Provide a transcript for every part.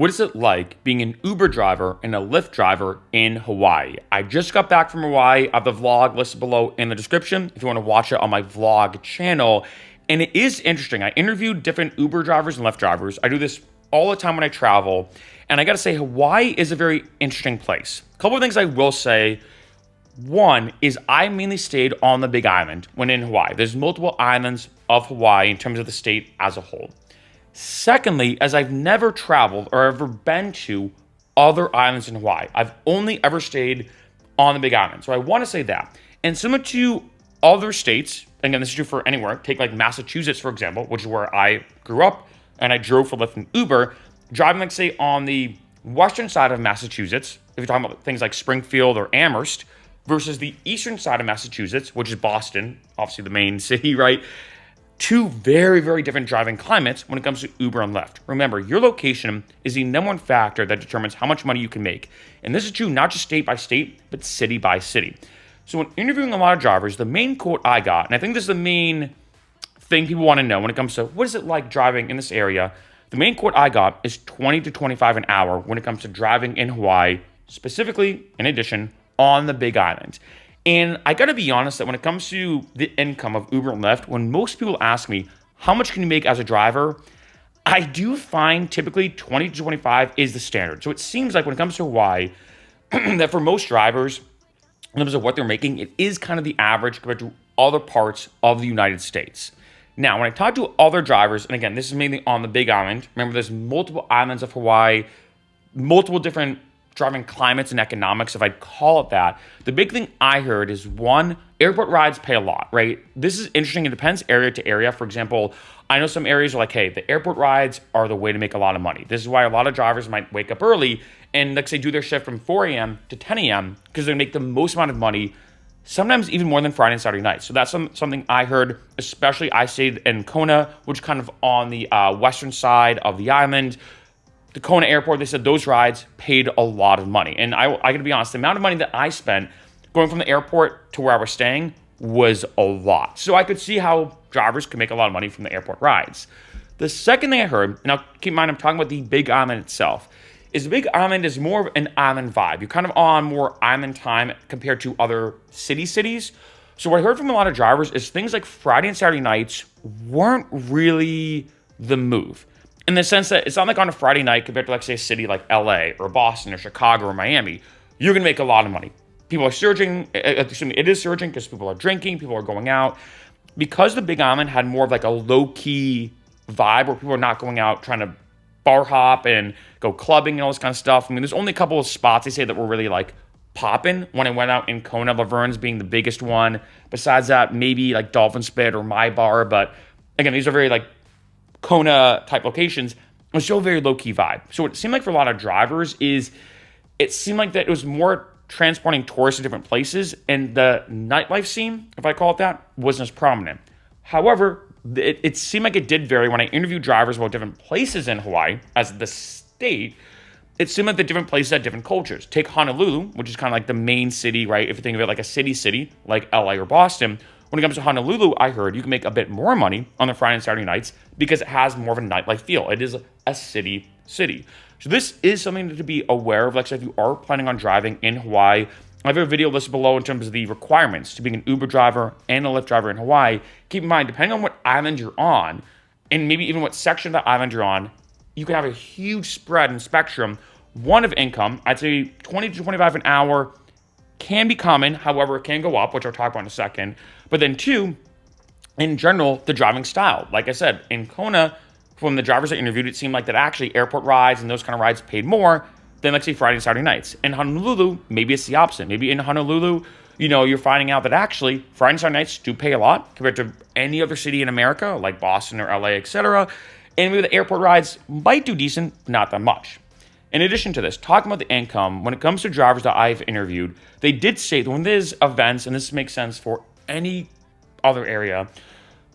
What is it like being an Uber driver and a Lyft driver in Hawaii? I just got back from Hawaii. I have the vlog listed below in the description if you want to watch it on my vlog channel. And it is interesting. I interviewed different Uber drivers and Lyft drivers. I do this all the time when I travel. And I got to say, Hawaii is a very interesting place. A couple of things I will say. One is I mainly stayed on the Big Island when in Hawaii. There's multiple islands of Hawaii in terms of the state as a whole. Secondly, as I've never traveled or ever been to other islands in Hawaii, I've only ever stayed on the Big Island. So I want to say that. And similar to other states, again, this is true for anywhere, take like Massachusetts, for example, which is where I grew up and I drove for Lyft and Uber, driving, like, say, on the western side of Massachusetts, if you're talking about things like Springfield or Amherst, versus the eastern side of Massachusetts, which is Boston, obviously the main city, right? Two very, very different driving climates when it comes to Uber and Lyft. Remember, your location is the number one factor that determines how much money you can make. And this is true not just state by state, but city by city. So when interviewing a lot of drivers, the main quote I got, and I think this is the main thing people want to know when it comes to what is it like driving in this area, the main quote I got is 20 to 25 an hour when it comes to driving in Hawaii, specifically, in addition, on the Big Island. And I gotta be honest that when it comes to the income of Uber and Lyft, when most people ask me, how much can you make as a driver? I do find typically 20 to 25 is the standard. So it seems like when it comes to Hawaii, that for most drivers, in terms of what they're making, it is kind of the average compared to other parts of the United States. Now, when I talk to other drivers, and again, this is mainly on the Big Island, remember there's multiple islands of Hawaii, multiple different driving climates and economics, if I'd call it that. The big thing I heard is, one, airport rides pay a lot, right? This is interesting. It depends area to area. For example, I know some areas are like, hey, the airport rides are the way to make a lot of money. This is why a lot of drivers might wake up early and, let's say, do their shift from 4 a.m. to 10 a.m. because they make the most amount of money, sometimes even more than Friday and Saturday nights. So that's something I heard, especially I stayed in Kona, which is kind of on the western side of the island. The Kona airport, they said those rides paid a lot of money. And I got to be honest, the amount of money that I spent going from the airport to where I was staying was a lot. So I could see how drivers could make a lot of money from the airport rides. The second thing I heard, and now keep in mind I'm talking about the Big Island itself, is the Big Island is more of an island vibe. You're kind of on more island time compared to other cities. So what I heard from a lot of drivers is things like Friday and Saturday nights weren't really the move. In the sense that it's not like on a Friday night compared to, like, say, a city like LA or Boston or Chicago or Miami, you're going to make a lot of money. People are surging. It is surging because people are drinking, people are going out. Because the Big Island had more of like a low-key vibe where people are not going out trying to bar hop and go clubbing and all this kind of stuff. I mean, there's only a couple of spots they say that were really like popping when I went out in Kona, Laverne's being the biggest one. Besides that, maybe like Dolphin Spit or My Bar. But again, these are very like Kona type locations. It was still a very low-key vibe. So what it seemed like for a lot of drivers is it seemed like that it was more transporting tourists to different places, and the nightlife scene, if I call it that, wasn't as prominent. However, it seemed like it did vary when I interviewed drivers about different places in Hawaii as the state. It seemed like the different places had different cultures. Take Honolulu, which is kind of like the main city, right? If you think of it like a city like LA or Boston. When it comes to Honolulu, I heard you can make a bit more money on the Friday and Saturday nights because it has more of a nightlife feel. It is a city. So this is something to be aware of. Like I said, if you are planning on driving in Hawaii, I have a video listed below in terms of the requirements to being an Uber driver and a Lyft driver in Hawaii. Keep in mind, depending on what island you're on, and maybe even what section of the island you're on, you can have a huge spread and spectrum. One of income, I'd say 20 to 25 an hour can be common. However, it can go up, which I'll talk about in a second. But then two, in general, the driving style. Like I said, in Kona, from the drivers I interviewed, it seemed like that actually airport rides and those kind of rides paid more than, let's say, Friday and Saturday nights. In Honolulu, maybe it's the opposite. Maybe in Honolulu, you're finding out that actually Friday and Saturday nights do pay a lot compared to any other city in America, like Boston or LA, etc. And maybe the airport rides might do decent, but not that much. In addition to this, talking about the income, when it comes to drivers that I've interviewed, they did say that when there's events, and this makes sense for any other area,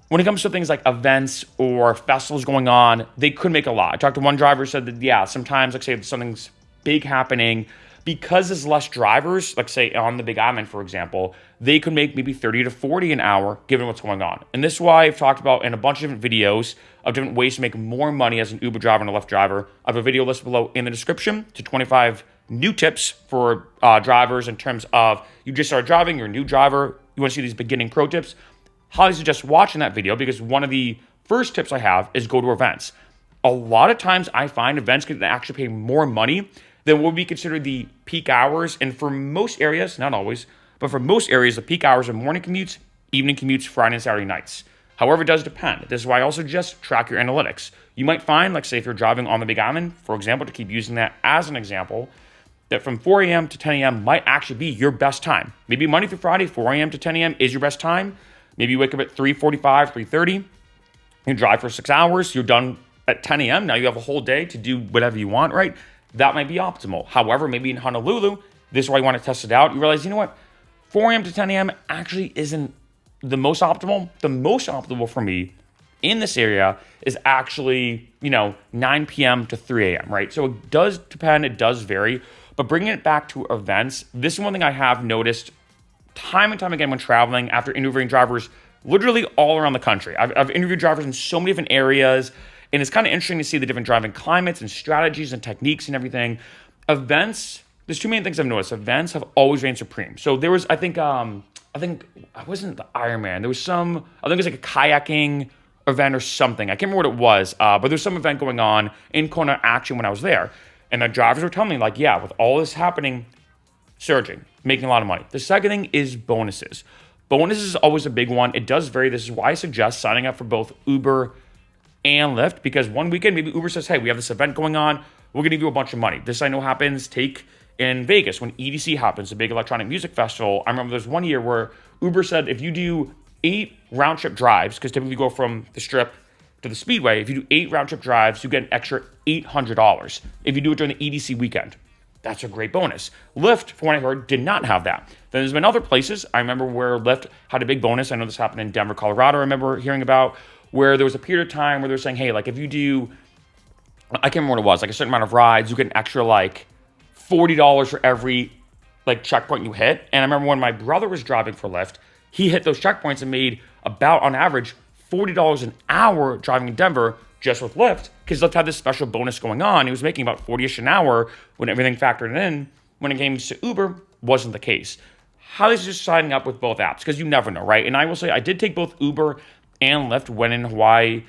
when it comes to things like events or festivals going on, they could make a lot. I talked to one driver who said that, yeah, sometimes, like say, if something's big happening, because there's less drivers, like say on the Big Island, for example, they could make maybe 30 to 40 an hour given what's going on. And this is why I've talked about in a bunch of different videos of different ways to make more money as an Uber driver and a Lyft driver. I have a video listed below in the description to 25 new tips for drivers in terms of you just started driving, you're a new driver, you want to see these beginning pro tips. Highly suggest watching that video because one of the first tips I have is go to events. A lot of times I find events can actually pay more money than what would be considered the peak hours. And for most areas, not always, but for most areas, the peak hours are morning commutes, evening commutes, Friday and Saturday nights. However, it does depend. This is why I also just track your analytics. You might find, like say if you're driving on the Big Island, for example, to keep using that as an example, that from 4 a.m. to 10 a.m. might actually be your best time. Maybe Monday through Friday, 4 a.m. to 10 a.m. is your best time. Maybe you wake up at 3:45, 3:30, you drive for 6 hours, you're done at 10 a.m. Now you have a whole day to do whatever you want, right? That might be optimal. However, maybe in Honolulu, this is why you want to test it out. You realize, you know what? 4 a.m. to 10 a.m. actually isn't the most optimal. The most optimal for me in this area is actually, 9 p.m. to 3 a.m., right? So it does depend, it does vary, but bringing it back to events, this is one thing I have noticed time and time again when traveling after interviewing drivers literally all around the country. I've interviewed drivers in so many different areas, and it's kind of interesting to see the different driving climates and strategies and techniques and everything. Events, there's two main things I've noticed. Events have always reigned supreme. So there was, I think it wasn't the Ironman. There was I think it was like a kayaking event or something. I can't remember what it was, but there was some event going on in Kona actually when I was there. And the drivers were telling me like, yeah, with all this happening, surging, making a lot of money. The second thing is bonuses. Bonuses is always a big one. It does vary. This is why I suggest signing up for both Uber and Lyft, because one weekend, maybe Uber says, hey, we have this event going on. We're going to give you a bunch of money. This I know happens, in Vegas when EDC happens, the big electronic music festival. I remember there's one year where Uber said if you do 8 round trip drives, because typically you go from the Strip to the Speedway, if you do 8 round trip drives, you get an extra $800 if you do it during the EDC weekend. That's a great bonus. Lyft, from what I heard, did not have that. Then there's been other places. I remember where Lyft had a big bonus. I know this happened in Denver, Colorado. I remember hearing about where there was a period of time where they were saying, hey, like if you do, I can't remember what it was, like a certain amount of rides, you get an extra like $40 for every like checkpoint you hit. And I remember when my brother was driving for Lyft, he hit those checkpoints and made about on average $40 an hour driving in Denver just with Lyft, because Lyft had this special bonus going on. He was making about 40-ish an hour when everything factored in. When it came to Uber, wasn't the case. How is just signing up with both apps? Because you never know, right? And I will say I did take both Uber and Lyft when in Hawaii.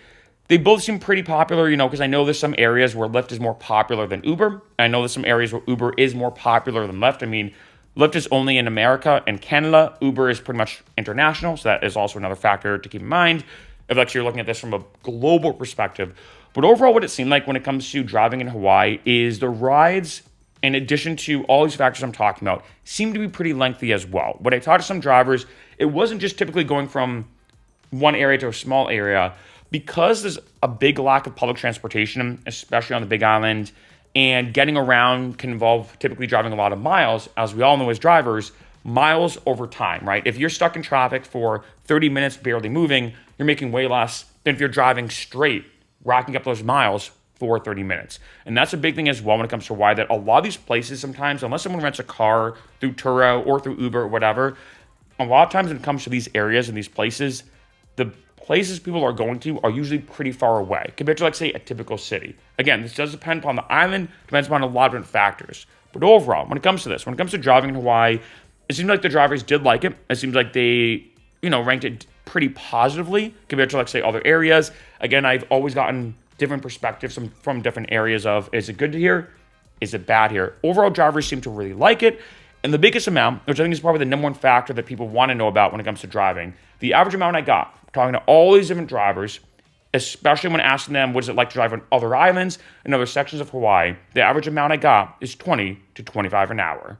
They both seem pretty popular, because I know there's some areas where Lyft is more popular than Uber. I know there's some areas where Uber is more popular than Lyft. I mean, Lyft is only in America and Canada. Uber is pretty much international, so that is also another factor to keep in mind if you're looking at this from a global perspective. But overall, what it seemed like when it comes to driving in Hawaii is the rides, in addition to all these factors I'm talking about, seem to be pretty lengthy as well. When I talked to some drivers, it wasn't just typically going from one area to a small area. Because there's a big lack of public transportation, especially on the Big Island, and getting around can involve typically driving a lot of miles, as we all know as drivers, miles over time, right? If you're stuck in traffic for 30 minutes barely moving, you're making way less than if you're driving straight, racking up those miles for 30 minutes. And that's a big thing as well when it comes to why that a lot of these places sometimes, unless someone rents a car through Turo or through Uber or whatever, a lot of times when it comes to these areas and these places, the places people are going to are usually pretty far away compared to, like, say, a typical city. Again, this does depend upon the island, depends upon a lot of different factors. But overall, when it comes to driving in Hawaii, it seems like the drivers did like it. It seems like they, ranked it pretty positively compared to, like, say, other areas. Again, I've always gotten different perspectives from different areas of, is it good here? Is it bad here? Overall, drivers seem to really like it. And the biggest amount, which I think is probably the number one factor that people want to know about when it comes to driving, the average amount I got, talking to all these different drivers, especially when asking them what is it like to drive on other islands and other sections of Hawaii, the average amount I got is $20 to $25 an hour.